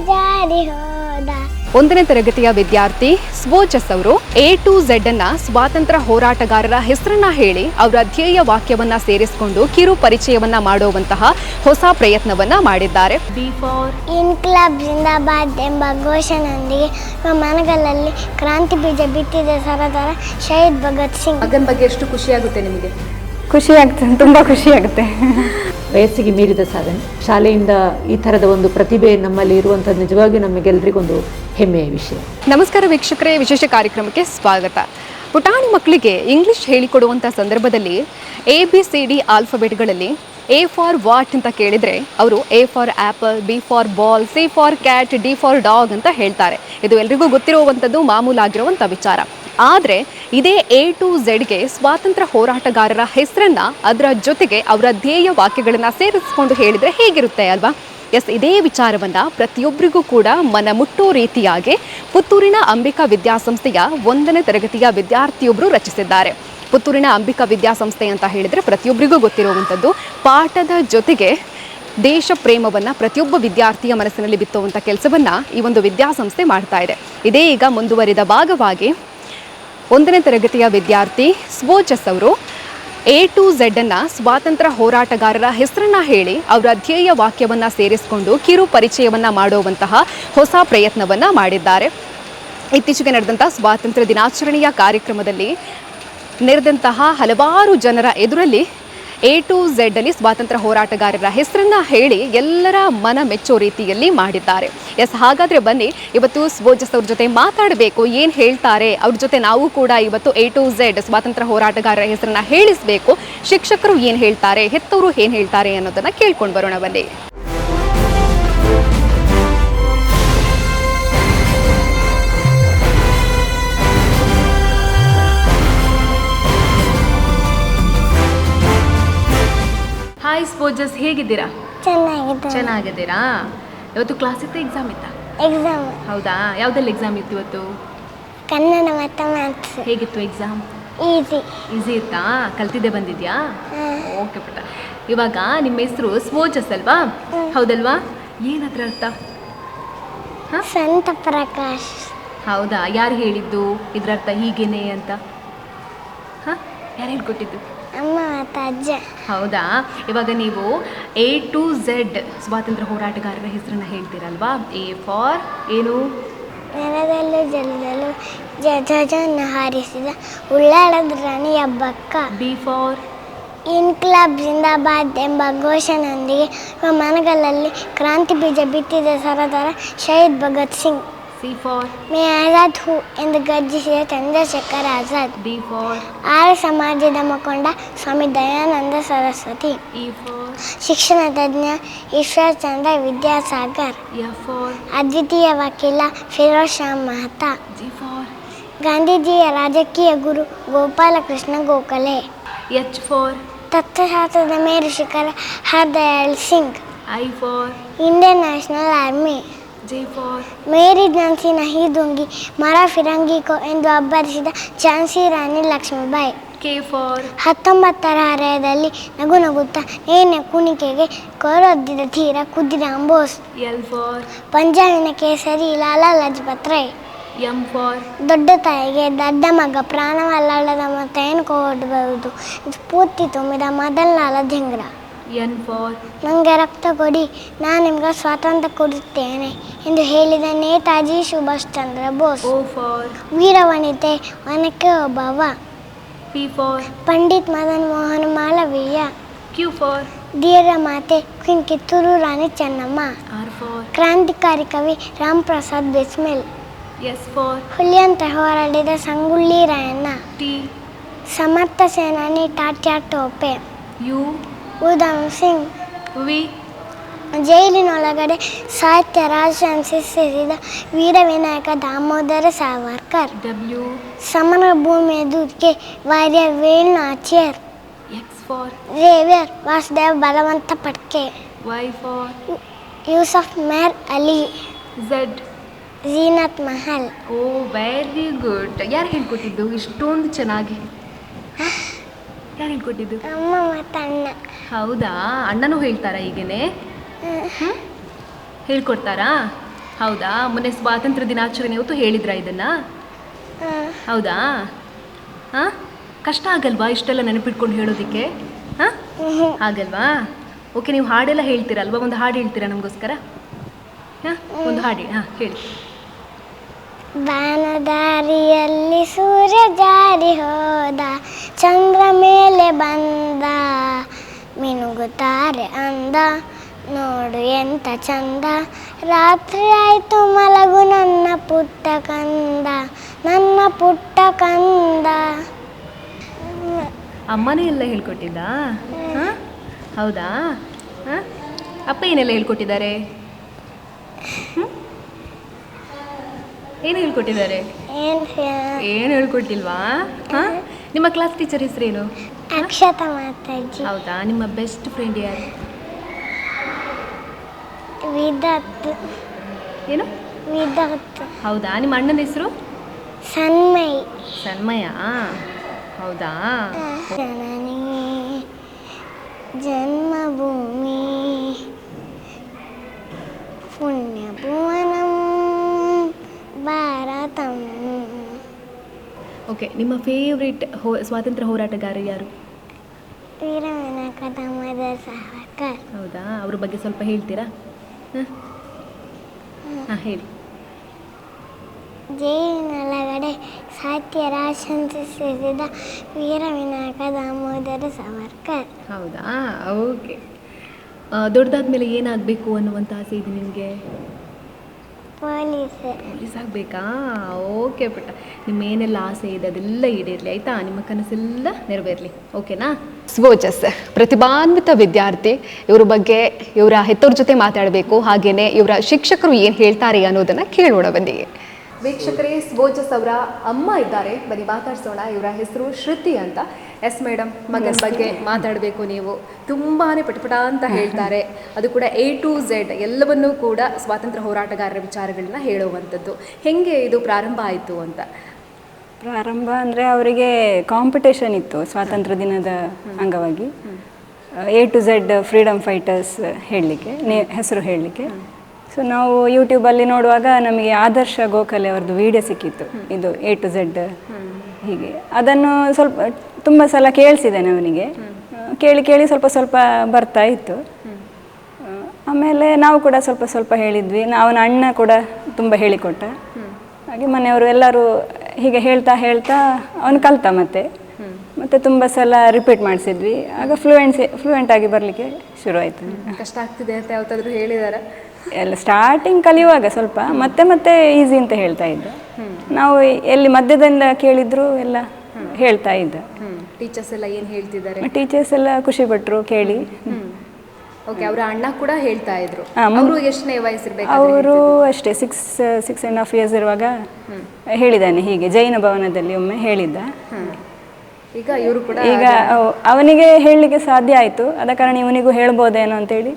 ಜಾರಿ ಹೋದ. 1ನೇ ತರಗತಿಯ ವಿದ್ಯಾರ್ಥಿ ಸ್ವೋಜಸ್ ಅವರು A to Z ಅನ್ನ ಸ್ವಾತಂತ್ರ್ಯ ಹೋರಾಟಗಾರರ ಹೆಸರನ್ನ ಹೇಳಿ ಅವರ ಧ್ಯೇಯ ವಾಕ್ಯವನ್ನ ಸೇರಿಸಿಕೊಂಡು ಕಿರು ಪರಿಚಯವನ್ನ ಮಾಡುವಂತಹ ಹೊಸ ಪ್ರಯತ್ನವನ್ನ ಮಾಡಿದ್ದಾರೆ. ಇನ್ಕ್ಲಾಬ್ ಜಿಂದಾಬಾದ್ ಎಂಬ ಘೋಷಣೆಯೊಂದಿಗೆ ಮನಗಳಲ್ಲಿ ಕ್ರಾಂತಿ ಬೀಜ ಬಿತ್ತಿದ ಸರದಾರ ಶಹೀದ್ ಭಗತ್ ಸಿಂಗ್. ಮಗನ ಬಗ್ಗೆ ಎಷ್ಟು ಖುಷಿಯಾಗುತ್ತೆ ನಿಮಗೆ? ಖುಷಿ ಆಗುತ್ತೆ, ತುಂಬ ಖುಷಿ ಆಗುತ್ತೆ. ವಯಸ್ಸಿಗೆ ಮೀರಿದ ಸಾಧನೆ, ಶಾಲೆಯಿಂದ ಈ ಥರದ ಒಂದು ಪ್ರತಿಭೆ ನಮ್ಮಲ್ಲಿ ಇರುವಂಥದ್ದು ನಿಜವಾಗಿಯೂ ನಮಗೆಲ್ಲರಿಗೊಂದು ಹೆಮ್ಮೆಯ ವಿಷಯ. ನಮಸ್ಕಾರ ವೀಕ್ಷಕರೇ, ವಿಶೇಷ ಕಾರ್ಯಕ್ರಮಕ್ಕೆ ಸ್ವಾಗತ. ಪುಟಾಣಿ ಮಕ್ಕಳಿಗೆ ಇಂಗ್ಲಿಷ್ ಹೇಳಿಕೊಡುವಂಥ ಸಂದರ್ಭದಲ್ಲಿ ABCD ಆಲ್ಫಾಬೆಟ್ಗಳಲ್ಲಿ A ಫಾರ್ ವಾಟ್ ಅಂತ ಕೇಳಿದರೆ ಅವರು A for apple, B for ball, C for cat, D for dog ಅಂತ ಹೇಳ್ತಾರೆ. ಇದು ಎಲ್ರಿಗೂ ಗೊತ್ತಿರುವಂಥದ್ದು, ಮಾಮೂಲಾಗಿರುವಂಥ ವಿಚಾರ. ಆದರೆ ಇದೇ A to Zಗೆ ಸ್ವಾತಂತ್ರ್ಯ ಹೋರಾಟಗಾರರ ಹೆಸರನ್ನ ಅದರ ಜೊತೆಗೆ ಅವರ ಧ್ಯೇಯ ವಾಕ್ಯಗಳನ್ನು ಸೇರಿಸಿಕೊಂಡು ಹೇಳಿದರೆ ಹೇಗಿರುತ್ತೆ ಅಲ್ವಾ? ಎಸ್, ಇದೇ ವಿಚಾರವನ್ನು ಪ್ರತಿಯೊಬ್ಬರಿಗೂ ಕೂಡ ಮನ ಮುಟ್ಟೋ ರೀತಿಯಾಗಿ ಪುತ್ತೂರಿನ ಅಂಬಿಕಾ ವಿದ್ಯಾಸಂಸ್ಥೆಯ 1ನೇ ತರಗತಿಯ ವಿದ್ಯಾರ್ಥಿಯೊಬ್ಬರು ರಚಿಸಿದ್ದಾರೆ. ಪುತ್ತೂರಿನ ಅಂಬಿಕಾ ವಿದ್ಯಾಸಂಸ್ಥೆ ಅಂತ ಹೇಳಿದರೆ ಪ್ರತಿಯೊಬ್ಬರಿಗೂ ಗೊತ್ತಿರುವಂಥದ್ದು. ಪಾಠದ ಜೊತೆಗೆ ದೇಶ ಪ್ರೇಮವನ್ನು ಪ್ರತಿಯೊಬ್ಬ ವಿದ್ಯಾರ್ಥಿಯ ಮನಸ್ಸಿನಲ್ಲಿ ಬಿತ್ತುವಂಥ ಕೆಲಸವನ್ನು ಈ ಒಂದು ವಿದ್ಯಾಸಂಸ್ಥೆ ಮಾಡ್ತಾ ಇದೆ. ಇದೇ ಈಗ ಮುಂದುವರಿದ ಭಾಗವಾಗಿ 1ನೇ ತರಗತಿಯ ವಿದ್ಯಾರ್ಥಿ ಸ್ವೋಜಸ್ ಅವರು A to Z ಅನ್ನ ಸ್ವಾತಂತ್ರ್ಯ ಹೋರಾಟಗಾರರ ಹೆಸರನ್ನ ಹೇಳಿ ಅವರ ಧ್ಯೇಯ ವಾಕ್ಯವನ್ನ ಸೇರಿಸಿಕೊಂಡು ಕಿರು ಪರಿಚಯವನ್ನ ಮಾಡುವಂತಹ ಹೊಸ ಪ್ರಯತ್ನವನ್ನ ಮಾಡಿದ್ದಾರೆ. ಇತ್ತೀಚೆಗೆ ನಡೆದಂತಹ ಸ್ವಾತಂತ್ರ್ಯ ದಿನಾಚರಣೆಯ ಕಾರ್ಯಕ್ರಮದಲ್ಲಿ ನೆರೆದಂತಹ ಹಲವಾರು ಜನರ ಎದುರಲ್ಲಿ A to Z ಅಲ್ಲಿ ಸ್ವಾತಂತ್ರ್ಯ ಹೋರಾಟಗಾರರ ಹೆಸರನ್ನ ಹೇಳಿ ಎಲ್ಲರ ಮನ ಮೆಚ್ಚೋ ರೀತಿಯಲ್ಲಿ ಮಾಡಿದ್ದಾರೆ. ಎಸ್, ಹಾಗಾದರೆ ಬನ್ನಿ ಇವತ್ತು ಸ್ವೋಜಸ್ ಅವ್ರ ಜೊತೆ ಮಾತಾಡಬೇಕು, ಏನು ಹೇಳ್ತಾರೆ ಅವ್ರ ಜೊತೆ ನಾವು ಕೂಡ ಇವತ್ತು A to Z ಸ್ವಾತಂತ್ರ್ಯ ಹೋರಾಟಗಾರರ ಹೆಸರನ್ನ ಹೇಳಿಸಬೇಕು. ಶಿಕ್ಷಕರು ಏನು ಹೇಳ್ತಾರೆ, ಹೆತ್ತವರು ಏನು ಹೇಳ್ತಾರೆ ಅನ್ನೋದನ್ನು ಕೇಳ್ಕೊಂಡು ಬರೋಣ ಬನ್ನಿ. ಹಾಯ್ ಸ್ವೋಜಸ್, ಹೇಗಿದ್ದೀರಾ? ಚೆನ್ನಾಗಿದ್ದೀರಾ? ಇವತ್ತು ಕ್ಲಾಸ್ ಇತ್ತು, ಎಕ್ಸಾಮ್ ಇತ್ತಾ? ಎಕ್ಸಾಮ್. ಹೌದಾ? ಯಾವುದೆಲ್ಲ ಎಕ್ಸಾಮ್ ಇತ್ತು ಇವತ್ತು? ಕನ್ನಡ ಮತ್ತು ಮ್ಯಾಥ್ಸ್. ಹೇಗಿತ್ತು ಎಕ್ಸಾಮ್? ಈಸಿ ಇತ್ತಾ? ಕಲ್ತಿದ್ದೆ ಬಂದಿದ್ಯಾ? ಓಕೆ ಪುಟ್ಟ. ಇವಾಗ ನಿಮ್ಮ ಹೆಸರು ಸ್ವೋಜಸ್ ಅಲ್ವಾ? ಹೌದಲ್ವಾ? ಏನದ್ರ ಅರ್ಥ? ಸಂತ ಪ್ರಕಾಶ್. ಹೌದಾ? ಯಾರು ಹೇಳಿದ್ದು ಇದ್ರ ಅರ್ಥ ಹೀಗೇನೆ ಅಂತ? ಯಾರು ಹೇಳ್ಕೊಟ್ಟಿದ್ದು? ಅಮ್ಮ ಮತ್ತು ಅಜ್ಜ. ಹೌದಾ? ಇವಾಗ ನೀವು A to Z ಸ್ವಾತಂತ್ರ್ಯ ಹೋರಾಟಗಾರರ ಹೆಸರನ್ನ ಹೇಳ್ತೀರಲ್ವಾ? A ಫಾರ್ ಏನು? ನೆಲದಲ್ಲೂ ಜಲದಲ್ಲೂ ಧ್ವಜವನ್ನು ಹಾರಿಸಿದ ಉಳ್ಳಾಳದ ರಾಣಿ ಹಬ್ಬಕ್ಕ. B ಫಾರ್ ಇನ್ಕ್ಲಾಬ್ ಜಿಂದಾಬಾದ್ ಎಂಬ ಘೋಷಣೆಯೊಂದಿಗೆ ಮನಗಳಲ್ಲಿ ಕ್ರಾಂತಿ ಬೀಜ ಬಿತ್ತಿದ ಸರದಾರ ಶಹೀದ್ ಭಗತ್ ಸಿಂಗ್. C ಫಾರ್ ಮೇ ಆಜಾದ್ ಹೂ ಎಂದು ಗರ್ಜಿಸಿದ ಚಂದ್ರಶೇಖರ್ ಆಜಾದ್. D ಫಾರ್ ಆರ್ಯ ಸಮಾಜದ ಮುಖಂಡ ಸ್ವಾಮಿ ದಯಾನಂದ ಸರಸ್ವತಿ. E ಫಾರ್ ಶಿಕ್ಷಣ ತಜ್ಞ ಈಶ್ವರ್ ಚಂದ್ರ ವಿದ್ಯಾಸಾಗರ್. F ಫಾರ್ ಅದ್ವಿತೀಯ ವಕೀಲ Pherozeshah Mehta. G for ಗಾಂಧೀಜಿಯ ರಾಜಕೀಯ ಗುರು ಗೋಪಾಲಕೃಷ್ಣ ಗೋಖಲೆ. H ಫಾರ್ ತತ್ವಶಾಸ್ತ್ರದ ಮೇರು ಶಿಖರ Hardayal Singh. I for Indian National Army. J for ಮೇರಿ ಝಾನ್ಸಿ ನಹಿ ದೂಂಗಿ ಮರಾ ಫಿರಂಗಿ ಕೋ ಎಂದು ಅಬ್ಬರಿಸಿದ ಝಾನ್ಸಿ ರಾಣಿ ಲಕ್ಷ್ಮೀಬಾಯಿ. K ಫಾರ್ 19ರ ಹರೆಯದಲ್ಲಿ ನಗು ನಗುತ್ತಾ ನೇನೆ ಕುಣಿಕೆಗೆ ಕೋರೊದ್ದಿದ ತೀರ ಖುದಿರಾಮ್ ಬೋಸ್. L ಫಾರ್ ಪಂಜಾಬಿನ ಕೇಸರಿ ಲಾಲಾ ಲಜಪತ್ ರಾಯ್. M ಫಾರ್ ದೊಡ್ಡ ತಾಯಿಗೆ ದಡ್ಡ ಮಗ ಪ್ರಾಣವಲ್ಲದ ಮತ್ತೇನು ಕೊಡಬಹುದು ಸ್ಫೂರ್ತಿ ತುಂಬಿದ ಮದನ್ ಲಾಲ ಧಿಂಗ್ರಾ. N ಫಾರ್ ನನಗೆ ರಕ್ತ ಕೊಡಿ, ನಾನು ನಿಮಗೆ ಸ್ವಾತಂತ್ರ್ಯ ಕೊಡುತ್ತೇನೆ ಎಂದು ಹೇಳಿದ ನೇತಾಜಿ ಸುಭಾಷ್ ಚಂದ್ರ ಬೋಸ್. O ಫಾರ್ ವೀರವನಿತೆ Onake Obavva. P for Pandit Madan Mohan Malaviya. Q for ಧೀರ ಮಾತೆ queen Kittur Rani Chennamma. R for ಕ್ರಾಂತಿಕಾರಿ ಕವಿ ರಾಮ್ ಪ್ರಸಾದ್ ಬಿಸ್ಮಿಲ್. S ಫಾರ್ ಹುಲಿಯಂತೆ ಹೋರಾಡಿದ ಸಂಗೊಳ್ಳಿ ರಾಯಣ್ಣ. T ಸಮರ್ಥ ಸೇನಾನಿ ಟಾಟ್ಯಾ ಟೋಪೆ. U ಉಧಮ್ ಸಿಂಗ್. V ಜೈಲಿನೊಳಗಡೆ ಸಾಹಿತ್ಯ ರಾಜಹಂಸಿಸಿದ ವೀರವಿನಾಯಕ ದಾಮೋದರ ಸಾವರ್ಕರ್. W ಸಮರ ಭೂಮಿಯ ದೂತ್ಗೆ ವಾರ್ಯ Velu Nachiyar. X for Xavier Vasudev Balwant Phadke. Y for Yusuf Meher Ali. Z Zeenat Mahal. Oh, very good. ಯಾರು ಹೇಳ್ಕೊಟ್ಟಿದ್ದು ಇಷ್ಟೊಂದು ಚೆನ್ನಾಗಿ? ಯಾರು ಹೇಳ್ಕೊಟ್ಟಿದ್ದು? ಅಮ್ಮ ಮತ್ತು ಅಣ್ಣ. ಹೌದಾ? ಅಣ್ಣನೂ ಹೇಳ್ತಾರಾ? ಹೀಗೇನೆ ಹೇಳ್ಕೊಡ್ತಾರಾ? ಹೌದಾ? ಮೊನ್ನೆ ಸ್ವಾತಂತ್ರ್ಯ ದಿನಾಚರಣೆ ಹೊತ್ತು ಹೇಳಿದ್ರಾ ಇದನ್ನ? ಹೌದಾ? ಹಾಂ, ಕಷ್ಟ ಆಗಲ್ವಾ ಇಷ್ಟೆಲ್ಲ ನೆನಪಿಟ್ಕೊಂಡು ಹೇಳೋದಕ್ಕೆ? ಹಾಂ, ಆಗಲ್ವಾ? ಓಕೆ, ನೀವು ಹಾಡೆಲ್ಲ ಹೇಳ್ತೀರಲ್ವಾ? ಒಂದು ಹಾಡು ಹೇಳ್ತೀರಾ ನಮಗೋಸ್ಕರ? ಹಾಂ, ಒಂದು ಹಾಡಿ. ಹಾಂ, ಹೇಳಿ. ಬಾನದಾರಿಯಲ್ಲಿ ಸೂರ್ಯ ಜಾರಿ ಹೋದ, ಚಂದ್ರ ಮೇಲೆ ಬಂದ, ಮಿನುಗುತ್ತಾರೆ ಅಂದ, ನೋಡು ಎಂತ ಚಂದ, ರಾತ್ರಿ ಆಯ್ತು ಮಲಗು ನನ್ನ ಪುಟ್ಟ ಕಂದ, ನನ್ನ ಪುಟ್ಟ ಕಂದ. ಅಮ್ಮನೇ ಎಲ್ಲ ಹೇಳ್ಕೊಟ್ಟಿದ್ದ? ಹಾಂ, ಹೌದಾ? ಹಾಂ, ಅಪ್ಪ ಏನೆಲ್ಲ ಹೇಳ್ಕೊಟ್ಟಿದ್ದಾರೆ? ಏನು ಹೇಳ್ಕೊಟ್ಟಿದ್ದಾರೆ? ಏನು ಹೇಳ್ಕೊಟ್ಟಿಲ್ವಾ? ಹಾಂ, ನಿಮ್ಮ ಕ್ಲಾಸ್ ಟೀಚರ್ ಹೆಸರೇನು? ಅಕ್ಷತಾ ಮಾತಾಜಿ. ಹೌದಾ? ನಿಮ್ಮ ಬೆಸ್ಟ್ ಫ್ರೆಂಡ್ ಯಾರು? ವಿದತ್. ಏನು? ವಿದತ್. ಹೌದಾ? ನಿಮ್ಮ ಅಣ್ಣನ ಹೆಸರು? ಸನ್ಮಯ್. ಸನ್ಮಯ. ಹೌದಾ? ಜನನಿ ಜನ್ಮಭೂಮಿ ಪುಣ್ಯಭುವನಂ ಭಾರತಂ. ಓಕೆ, ನಿಮ್ಮ ಫೇವ್ರೆಟ್ ಸ್ವಾತಂತ್ರ್ಯ ಹೋರಾಟಗಾರ ಯಾರು? ವೀರ ವಿನಾಯಕ ದಾಮೋದರ ಸಾವರ್ಕರ್. ಹೌದಾ? ಅವ್ರ ಬಗ್ಗೆ ಸ್ವಲ್ಪ ಹೇಳ್ತೀರಾ? ಹಾಂ, ಹೇಳಿ. ಜೈಲಿನೊಳಗಡೆ ಸಾಹಿತ್ಯರ ಆಶಂಸಿಸಿದ ವೀರ ವಿನಾಯಕ ದಾಮೋದರ ಸಾವರ್ಕರ್. ಹೌದಾ? ಓಕೆ. ದೊಡ್ಡದಾದ್ಮೇಲೆ ಏನಾಗಬೇಕು ಅನ್ನುವಂಥ ಆಸೆ ಇದೆ ನಿಮಗೆ? ಪೊಲೀಸ್ ಆಗಬೇಕಾ? ಓಕೆ ಪುಟ್ಟ, ನಿಮ್ಮ ಏನೆಲ್ಲ ಆಸೆ ಇದೆ ಅದೆಲ್ಲ ಈಡೇರಲಿ, ಆಯಿತಾ? ನಿಮ್ಮ ಕನಸೆಲ್ಲ ನೆರವೇರಲಿ, ಓಕೆನಾ? ಸ್ವೋಜಸ್ ಪ್ರತಿಭಾನ್ವಿತ ವಿದ್ಯಾರ್ಥಿ, ಇವ್ರ ಬಗ್ಗೆ ಇವರ ಹೆತ್ತವ್ರ ಜೊತೆ ಮಾತಾಡಬೇಕು, ಹಾಗೆಯೇ ಇವರ ಶಿಕ್ಷಕರು ಏನು ಹೇಳ್ತಾರೆ ಅನ್ನೋದನ್ನು ಕೇಳೋಣ ಬನ್ನಿ. ವೀಕ್ಷಕರೇ, ಸ್ವೋಜಸ್ ಅವರ ಅಮ್ಮ ಇದ್ದಾರೆ, ಬನ್ನಿ ಮಾತಾಡ್ಸೋಣ. ಇವರ ಹೆಸರು ಶ್ರುತಿ ಅಂತ. ಎಸ್ ಮೇಡಮ್, ಮಗನ ಬಗ್ಗೆ ಮಾತಾಡಬೇಕು. ನೀವು ತುಂಬಾ ಪಟಪಟ ಅಂತ ಹೇಳ್ತಾರೆ, ಅದು ಕೂಡ A to Z ಎಲ್ಲವನ್ನೂ ಕೂಡ ಸ್ವಾತಂತ್ರ್ಯ ಹೋರಾಟಗಾರರ ವಿಚಾರಗಳನ್ನ ಹೇಳುವಂಥದ್ದು. ಹೆಂಗೆ ಇದು ಪ್ರಾರಂಭ ಆಯಿತು ಅಂತ? ಪ್ರಾರಂಭ ಅಂದರೆ ಅವರಿಗೆ ಕಾಂಪಿಟೇಷನ್ ಇತ್ತು ಸ್ವಾತಂತ್ರ್ಯ ದಿನದ ಅಂಗವಾಗಿ. A to Z freedom fighters ಹೇಳಲಿಕ್ಕೆ, ಹೆಸರು ಹೇಳಲಿಕ್ಕೆ. ಸೊ ನಾವು ಯೂಟ್ಯೂಬಲ್ಲಿ ನೋಡುವಾಗ ನಮಗೆ ಆದರ್ಶ ಗೋಖಲೆ ಅವ್ರದ್ದು ವಿಡಿಯೋ ಸಿಕ್ಕಿತ್ತು, ಇದು A to Z ಹೀಗೆ. ಅದನ್ನು ತುಂಬ ಸಲ ಕೇಳಿಸಿದ್ದೇನೆ ಅವನಿಗೆ, ಕೇಳಿ ಕೇಳಿ ಸ್ವಲ್ಪ ಸ್ವಲ್ಪ ಬರ್ತಾ ಇತ್ತು. ಆಮೇಲೆ ನಾವು ಕೂಡ ಸ್ವಲ್ಪ ಸ್ವಲ್ಪ ಹೇಳಿದ್ವಿ, ಅವನ ಅಣ್ಣ ಕೂಡ ತುಂಬ ಹೇಳಿಕೊಟ್ಟ. ಹಾಗೆ ಮನೆಯವರು ಎಲ್ಲರೂ ಹೀಗೆ ಹೇಳ್ತಾ ಹೇಳ್ತಾ ಅವನು ಕಲ್ತ ಮತ್ತೆ ತುಂಬ ಸಲ ರಿಪೀಟ್ ಮಾಡಿಸಿದ್ವಿ. ಆಗ ಫ್ಲೂಯೆಂಟ್ ಆಗಿ ಬರಲಿಕ್ಕೆ ಶುರು ಆಯಿತು. ಕಷ್ಟ ಆಗ್ತಿದೆ ಅಂತ ಯಾವತ್ತಾದರೂ ಹೇಳಿದಾರ? ಎಲ್ಲ ಸ್ಟಾರ್ಟಿಂಗ್ ಕಲಿಯುವಾಗ ಸ್ವಲ್ಪ, ಮತ್ತೆ ಈಸಿ ಅಂತ ಹೇಳ್ತಾ ಇದ್ದ. ನಾವು ಎಲ್ಲಿ ಮಧ್ಯದಿಂದ ಕೇಳಿದ್ರು ಎಲ್ಲ ಹೇಳ್ತಾ ಇದ್ದ. ಟೀಚರ್ಸ್ ಎಲ್ಲ ಏನು ಹೇಳ್ತಿದ್ದಾರೆ? ಟೀಚರ್ಸ್ ಎಲ್ಲ ಖುಷಿ ಪಟ್ಟರು ಕೇಳಿ. ಓಕೆ, ಅವರ ಅಣ್ಣ ಕೂಡ ಹೇಳ್ತಾ ಇದ್ರು. ಅವರು ಎಷ್ಟನೇ ವಯಸ್ಸಿರ್ಬೇಕು? ಅವರು ಅಷ್ಟೇ 6.5 years ಇರುವಾಗ ಹೇಳಿದ್ದಾನೆ. ಹೀಗೆ ಜೈನ ಭವನದಲ್ಲಿ ಒಮ್ಮೆ ಹೇಳಿದ್ದ. ಈಗ ಇವರು ಕೂಡ, ಈಗ ಅವನಿಗೆ ಹೇಳಲಿಕ್ಕೆ ಸಾಧ್ಯ ಆಯಿತು, ಆದ ಕಾರಣ ಇವನಿಗೂ ಹೇಳ್ಬೋದೇನೋ ಅಂತೇಳಿ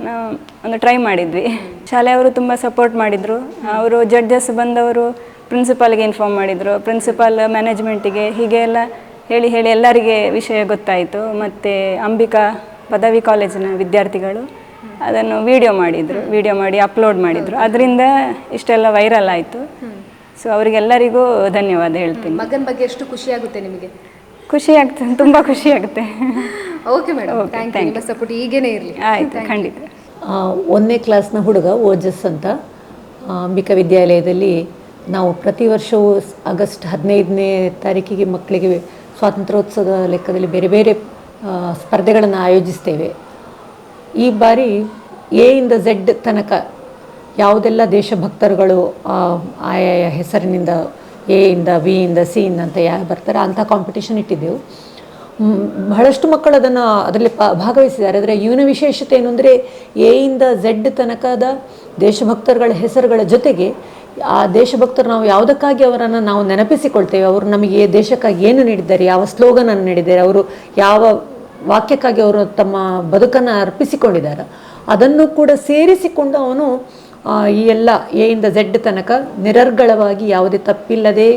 ನಾವು ಒಂದು ಟ್ರೈ ಮಾಡಿದ್ವಿ. ಶಾಲೆಯವರು ತುಂಬ ಸಪೋರ್ಟ್ ಮಾಡಿದರು. ಅವರು ಜಡ್ಜಸ್ ಬಂದವರು ಪ್ರಿನ್ಸಿಪಾಲ್ಗೆ ಇನ್ಫಾರ್ಮ್ ಮಾಡಿದರು, ಪ್ರಿನ್ಸಿಪಾಲ್ ಮ್ಯಾನೇಜ್ಮೆಂಟಿಗೆ, ಹೀಗೆ ಎಲ್ಲ ಹೇಳಿ ಹೇಳಿ ಎಲ್ಲರಿಗೆ ವಿಷಯ ಗೊತ್ತಾಯಿತು. ಮತ್ತು ಅಂಬಿಕಾ ಪದವಿ ಕಾಲೇಜಿನ ವಿದ್ಯಾರ್ಥಿಗಳು ಅದನ್ನು ವಿಡಿಯೋ ಮಾಡಿ ಅಪ್ಲೋಡ್ ಮಾಡಿದರು. ಅದರಿಂದ ಇಷ್ಟೆಲ್ಲ ವೈರಲ್ ಆಯಿತು. ಸೊ ಅವರಿಗೆಲ್ಲರಿಗೂ ಧನ್ಯವಾದ ಹೇಳ್ತೀನಿ. ಮಗನ ಬಗ್ಗೆ ಎಷ್ಟು ಖುಷಿ ಆಗುತ್ತೆ ನಿಮಗೆ? ಖುಷಿ ಆಗ್ತದೆ, ತುಂಬ ಖುಷಿ ಆಗುತ್ತೆ. Okay madam, thank you. ನಿಮ್ಮ ಸಪೋರ್ಟ್ ಹೀಗೇನೇ ಇರಲಿ. ಆಯಿತು, ಖಂಡಿತ. 1ನೇ ಕ್ಲಾಸ್ನ ಹುಡುಗ ಓಜಸ್ ಅಂತ ಅಂಬಿಕಾ ವಿದ್ಯಾಲಯದಲ್ಲಿ ನಾವು ಪ್ರತಿ ವರ್ಷವೂ ಆಗಸ್ಟ್ 15ನೇ ತಾರೀಕಿಗೆ ಮಕ್ಕಳಿಗೆ ಸ್ವಾತಂತ್ರ್ಯೋತ್ಸವದ ಲೆಕ್ಕದಲ್ಲಿ ಬೇರೆ ಬೇರೆ ಸ್ಪರ್ಧೆಗಳನ್ನು ಆಯೋಜಿಸ್ತೇವೆ. ಈ ಬಾರಿ A ಇಂದ Z ತನಕ ಯಾವುದೆಲ್ಲ ದೇಶಭಕ್ತರುಗಳು ಆಯಾಯ ಹೆಸರಿನಿಂದ A ಇಂದ B ಇಂದ C ಅಂತ ಯಾರು ಬರ್ತಾರೆ ಅಂಥ ಕಾಂಪಿಟೇಷನ್ ಇಟ್ಟಿದ್ದೆವು. ಬಹಳಷ್ಟು ಮಕ್ಕಳು ಅದರಲ್ಲಿ ಭಾಗವಹಿಸಿದ್ದಾರೆ. ಅದರ ಇವನ ವಿಶೇಷತೆ ಏನು ಅಂದರೆ A ಇಂದ Z ತನಕದ ದೇಶಭಕ್ತರುಗಳ ಹೆಸರುಗಳ ಜೊತೆಗೆ ಆ ದೇಶಭಕ್ತರು ನಾವು ಯಾವುದಕ್ಕಾಗಿ ಅವರನ್ನು ನಾವು ನೆನಪಿಸಿಕೊಳ್ತೇವೆ, ಅವರು ನಮಗೆ ದೇಶಕ್ಕಾಗಿ ಏನು ನೀಡಿದ್ದಾರೆ, ಯಾವ ಸ್ಲೋಗನನ್ನು ನೀಡಿದ್ದಾರೆ, ಅವರು ಯಾವ ವಾಕ್ಯಕ್ಕಾಗಿ ಅವರು ತಮ್ಮ ಬದುಕನ್ನು ಅರ್ಪಿಸಿಕೊಂಡಿದ್ದಾರೆ, ಅದನ್ನು ಕೂಡ ಸೇರಿಸಿಕೊಂಡು ಅವನು ಈ ಎಲ್ಲ A ಇಂದ Z ತನಕ ನಿರರ್ಗಳವಾಗಿ ಯಾವುದೇ ತಪ್ಪಿಲ್ಲದೆ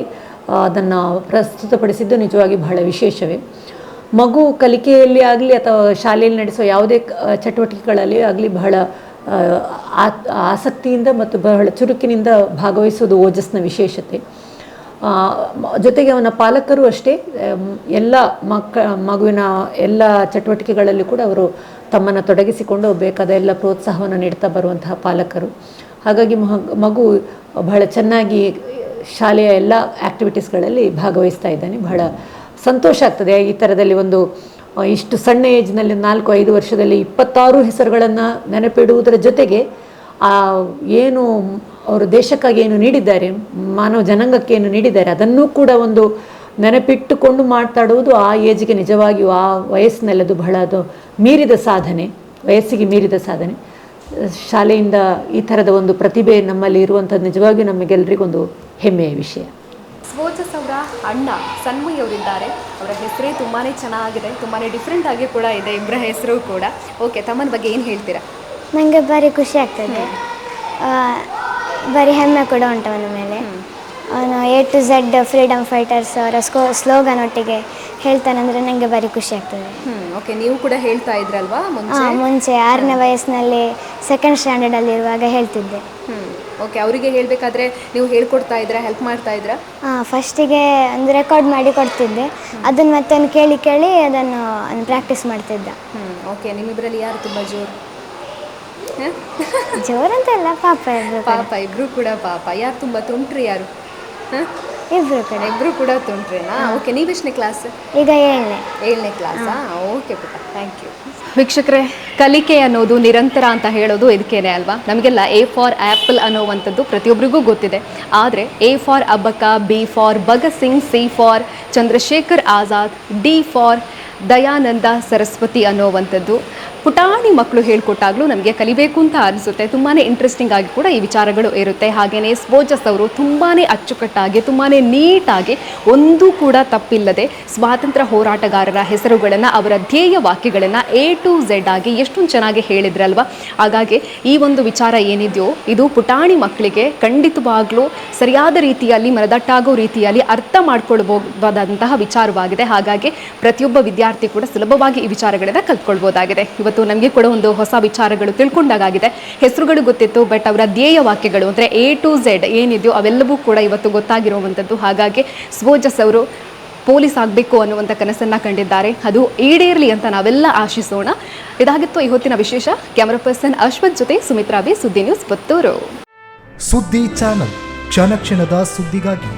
ಅದನ್ನು ಪ್ರಸ್ತುತಪಡಿಸಿದ್ದು ನಿಜವಾಗಿ ಬಹಳ ವಿಶೇಷವೇ. ಮಗು ಕಲಿಕೆಯಲ್ಲಿ ಆಗಲಿ ಅಥವಾ ಶಾಲೆಯಲ್ಲಿ ನಡೆಸೋ ಯಾವುದೇ ಚಟುವಟಿಕೆಗಳಲ್ಲಿ ಆಗಲಿ ಬಹಳ ಆಸಕ್ತಿಯಿಂದ ಮತ್ತು ಬಹಳ ಚುರುಕಿನಿಂದ ಭಾಗವಹಿಸೋದು ಓಜಸ್ನ ವಿಶೇಷತೆ. ಜೊತೆಗೆ ಅವನ ಪಾಲಕರು ಅಷ್ಟೇ ಎಲ್ಲ ಮಗುವಿನ ಎಲ್ಲ ಚಟುವಟಿಕೆಗಳಲ್ಲಿ ಕೂಡ ಅವರು ತಮ್ಮನ್ನು ತೊಡಗಿಸಿಕೊಂಡು ಬೇಕಾದ ಎಲ್ಲ ಪ್ರೋತ್ಸಾಹವನ್ನು ನೀಡ್ತಾ ಬರುವಂತಹ ಪಾಲಕರು. ಹಾಗಾಗಿ ಮಗು ಬಹಳ ಚೆನ್ನಾಗಿ ಶಾಲೆಯ ಎಲ್ಲ ಆ್ಯಕ್ಟಿವಿಟೀಸ್ಗಳಲ್ಲಿ ಭಾಗವಹಿಸ್ತಾ ಇದ್ದಾನೆ. ಬಹಳ ಸಂತೋಷ ಆಗ್ತದೆ ಈ ಥರದಲ್ಲಿ ಒಂದು ಇಷ್ಟು ಸಣ್ಣ ಏಜ್ನಲ್ಲಿ 4-5 ವರ್ಷದಲ್ಲಿ 26 ಹೆಸರುಗಳನ್ನು ನೆನಪಿಡುವುದರ ಜೊತೆಗೆ ಏನು ಅವರು ದೇಶಕ್ಕಾಗಿ ಏನು ನೀಡಿದ್ದಾರೆ, ಮಾನವ ಜನಾಂಗಕ್ಕೆ ಏನು ನೀಡಿದ್ದಾರೆ ಅದನ್ನೂ ಕೂಡ ಒಂದು ನೆನಪಿಟ್ಟುಕೊಂಡು ಮಾತಾಡುವುದು ಆ ಏಜ್ಗೆ ನಿಜವಾಗಿಯೂ ಆ ವಯಸ್ಸಿನಲ್ಲಿ ಅದು ಬಹಳ ಅದು ಮೀರಿದ ಸಾಧನೆ, ವಯಸ್ಸಿಗೆ ಮೀರಿದ ಸಾಧನೆ. ಶಾಲೆಯಿಂದ ಈ ಥರದ ಒಂದು ಪ್ರತಿಭೆ ನಮ್ಮಲ್ಲಿ ಇರುವಂಥದ್ದು ನಿಜವಾಗಿಯೂ ನಮಗೆಲ್ಲರಿಗೊಂದು ಹೆಮ್ಮೆಯ ವಿಷಯ. ಸ್ವೋಜಸ್ ಅವರ ಅಣ್ಣ ಸನ್ಮಯ್ ಅವರಿದ್ದಾರೆ. ಅವರ ಹೆಸರೇ ತುಂಬಾ ಚೆನ್ನಾಗಿದೆ, ತುಂಬಾ ಡಿಫ್ರೆಂಟ್ ಆಗಿ ಕೂಡ ಇದೆ ಇಬ್ಬರ ಹೆಸರು ಕೂಡ. ಓಕೆ, ತಮ್ಮನ ಬಗ್ಗೆ ಏನು ಹೇಳ್ತೀರಾ? ನನಗೆ ಭಾರಿ ಖುಷಿ ಆಗ್ತದೆ, ಭಾರಿ ಹೆಮ್ಮೆ ಕೂಡ ಉಂಟು ಅವನ ಮೇಲೆ. ಅವನು A to Z freedom fighters ಅವರ ಸ್ಲೋಗನ್ ಒಟ್ಟಿಗೆ ಹೇಳ್ತಾನಂದರೆ ನನಗೆ ಭಾರಿ ಖುಷಿ ಆಗ್ತದೆ. ಓಕೆ, ನೀವು ಕೂಡ ಹೇಳ್ತಾ ಇದ್ರಲ್ವಾ ಮುಂಚೆ 6ನೇ ವಯಸ್ಸಿನಲ್ಲಿ 2nd ಸ್ಟ್ಯಾಂಡರ್ಡಲ್ಲಿರುವಾಗ ಹೇಳ್ತಿದ್ದೆ. ಓಕೆ, ಅವರಿಗೆ ಹೇಳಬೇಕಾದ್ರೆ ನೀವು ಹೇಳ್ಕೊಡ್ತಾ ಇದ್ರಾ, ಹೆಲ್ಪ್ ಮಾಡ್ತಾ ಇದ್ರಾ? ಫಸ್ಟಿಗೆ ಒಂದು ರೆಕಾರ್ಡ್ ಮಾಡಿ ಕೊಡ್ತಿದ್ದೆ, ಅದನ್ನು ಮತ್ತೆ ಕೇಳಿ ಅದನ್ನು ಪ್ರಾಕ್ಟೀಸ್ ಮಾಡ್ತಿದ್ದ. ಓಕೆ, ನಿಮ್ಮಿಬ್ಬರಲ್ಲಿ ಯಾರು ತುಂಬ ಜೋರಂತ ಇಲ್ಲ, ಪಾಪ ಇಬ್ರು ಕೂಡ ಪಾಪ. ಯಾರು ತುಂಬ ತುಂಟ್ರಿ ಯಾರು? ಇಬ್ರು ಕೂಡ ತುಂಟ್ರೇನಾ? ಓಕೆ, ನೀವೆಷ್ಟನೇ ಕ್ಲಾಸ್? ಈಗ 7ನೇ ಕ್ಲಾಸಾ? ಓಕೆ ಪುಟ್ಟ, ಥ್ಯಾಂಕ್ ಯು. ವೀಕ್ಷಕರೇ, ಕಲಿಕೆ ಅನ್ನೋದು ನಿರಂತರ ಅಂತ ಹೇಳೋದು ಇದಕ್ಕೇನೆ ಅಲ್ವಾ? ನಮಗೆಲ್ಲ A ಫಾರ್ ಆ್ಯಪಲ್ ಅನ್ನೋವಂಥದ್ದು ಪ್ರತಿಯೊಬ್ಬರಿಗೂ ಗೊತ್ತಿದೆ. ಆದರೆ A for Abbakka, B for Bhagat Singh, C for Chandrashekhar Azad, D for Dayananda Saraswati ಅನ್ನೋವಂಥದ್ದು ಪುಟಾಣಿ ಮಕ್ಕಳು ಹೇಳ್ಕೊಟ್ಟಾಗಲೂ ನಮಗೆ ಕಲಿಬೇಕು ಅಂತ ಅನಿಸುತ್ತೆ. ತುಂಬಾ ಇಂಟ್ರೆಸ್ಟಿಂಗ್ ಆಗಿ ಕೂಡ ಈ ವಿಚಾರಗಳು ಇರುತ್ತೆ. ಹಾಗೆಯೇ ಸ್ವೋಜಸ್ ಅವರು ತುಂಬಾ ಅಚ್ಚುಕಟ್ಟಾಗಿ, ತುಂಬಾ ನೀಟಾಗಿ, ಒಂದೂ ಕೂಡ ತಪ್ಪಿಲ್ಲದೆ ಸ್ವಾತಂತ್ರ್ಯ ಹೋರಾಟಗಾರರ ಹೆಸರುಗಳನ್ನು, ಅವರ ಧ್ಯೇಯ ವಾಕ್ಯಗಳನ್ನು A to Z ಆಗಿ ಎಷ್ಟೊಂದು ಚೆನ್ನಾಗಿ ಹೇಳಿದ್ರಲ್ವ. ಹಾಗಾಗಿ ಈ ಒಂದು ವಿಚಾರ ಏನಿದೆಯೋ ಇದು ಪುಟಾಣಿ ಮಕ್ಕಳಿಗೆ ಖಂಡಿತವಾಗ್ಲೂ ಸರಿಯಾದ ರೀತಿಯಲ್ಲಿ, ಮನದಟ್ಟಾಗೋ ರೀತಿಯಲ್ಲಿ ಅರ್ಥ ಮಾಡ್ಕೊಳ್ಬಹುದಾದಂತಹ ವಿಚಾರವಾಗಿದೆ. ಹಾಗಾಗಿ ಪ್ರತಿಯೊಬ್ಬ ವಿದ್ಯಾರ್ಥಿ ಕೂಡ ಸುಲಭವಾಗಿ ಈ ವಿಚಾರಗಳನ್ನು ಕಲ್ತ್ಕೊಳ್ಬೋದಾಗಿದೆ. ಇವತ್ತು ನಮಗೆ ಕೂಡ ಒಂದು ಹೊಸ ವಿಚಾರಗಳು ತಿಳ್ಕೊಂಡಾಗಿದೆ. ಹೆಸರುಗಳು ಗೊತ್ತಿತ್ತು, ಬಟ್ ಅವರ ಧ್ಯೇಯ ವಾಕ್ಯಗಳು ಅಂದರೆ A to Z ಏನಿದೆಯೋ ಅವೆಲ್ಲವೂ ಕೂಡ ಇವತ್ತು ಗೊತ್ತಾಗಿರುವಂಥದ್ದು. ಹಾಗಾಗಿ ಸ್ವೋಜಸ್ ಅವರು ಪೊಲೀಸ್ ಆಗಬೇಕು ಅನ್ನುವಂಥ ಕನಸನ್ನು ಕಂಡಿದ್ದಾರೆ. ಅದು ಈಡೇರಲಿ ಅಂತ ನಾವೆಲ್ಲ ಆಶಿಸೋಣ. ಇದಾಗಿತ್ತು ಈ ಹೊತ್ತಿನ ವಿಶೇಷ. ಕ್ಯಾಮರಾ ಪರ್ಸನ್ ಅಶ್ವಥ್ ಜೊತೆ ಸುಮಿತ್ರಾ ಬಿ, ಸುದ್ದಿ ನ್ಯೂಸ್, ಪುತ್ತೂರು. ಸುದ್ದಿ ಚಾನಲ್, ಕ್ಷಣ ಕ್ಷಣದ ಸುದ್ದಿಗಾಗಿ.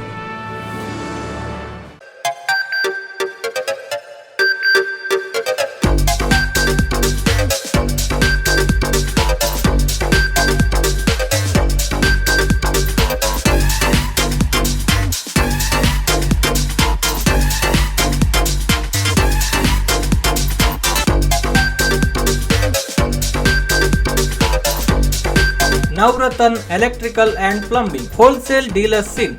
Navratan Electrical and Plumbing Wholesale Dealers in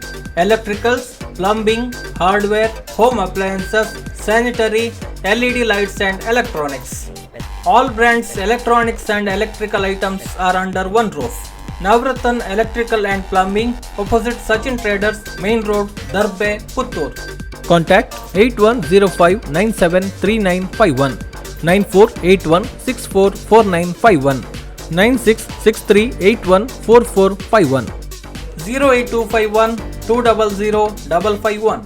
Electricals, Plumbing, Hardware, Home Appliances, Sanitary, LED Lights and Electronics. All brands electronics and electrical items are under one roof. Navratan Electrical and Plumbing, opposite Sachin Traders, Main Road, Darbe, Puttur. Contact 8105973951, 9481644951, 9663814451, 08251 200 551.